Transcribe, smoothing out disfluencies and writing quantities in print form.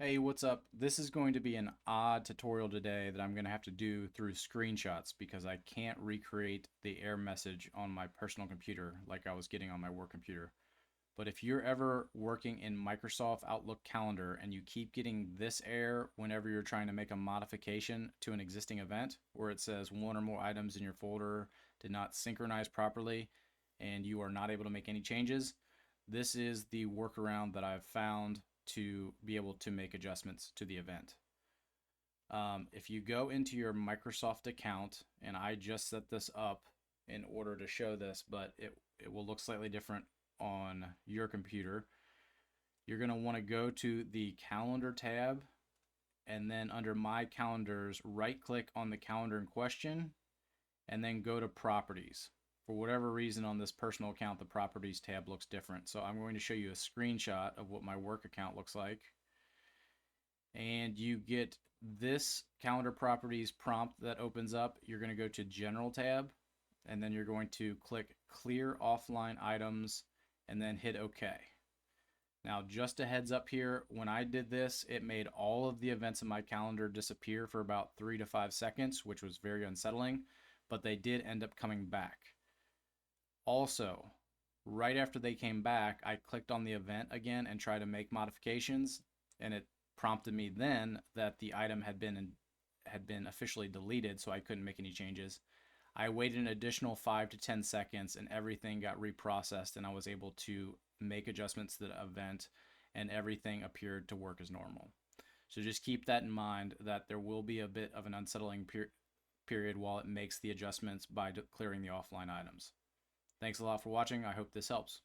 Hey, what's up? This is going to be an odd tutorial today that I'm going to have to do through screenshots because I can't recreate the error message on my personal computer like I was getting on my work computer. But if you're ever working in Microsoft Outlook Calendar and you keep getting this error whenever you're trying to make a modification to an existing event where it says one or more items in your folder did not synchronize properly and you are not able to make any changes, this is the workaround that I've found to be able to make adjustments to the event. If you go into your Microsoft account, and I just set this up in order to show this, but it will look slightly different on your computer. You're going to want to go to the calendar tab, and then under my calendars, right click on the calendar in question, and then go to properties. For whatever reason on this personal account, the properties tab looks different. So I'm going to show you a screenshot of what my work account looks like. And you get this calendar properties prompt that opens up. You're going to go to general tab, and then you're going to click clear offline items and then hit OK. Now, just a heads up here, when I did this, it made all of the events in my calendar disappear for about 3 to 5 seconds, which was very unsettling, but they did end up coming back. Also, right after they came back, I clicked on the event again and tried to make modifications, and it prompted me then that the item had been officially deleted, so I couldn't make any changes. I waited an additional 5 to 10 seconds, and everything got reprocessed, and I was able to make adjustments to the event, and everything appeared to work as normal. So just keep that in mind, that there will be a bit of an unsettling period while it makes the adjustments by clearing the offline items. Thanks a lot for watching. I hope this helps.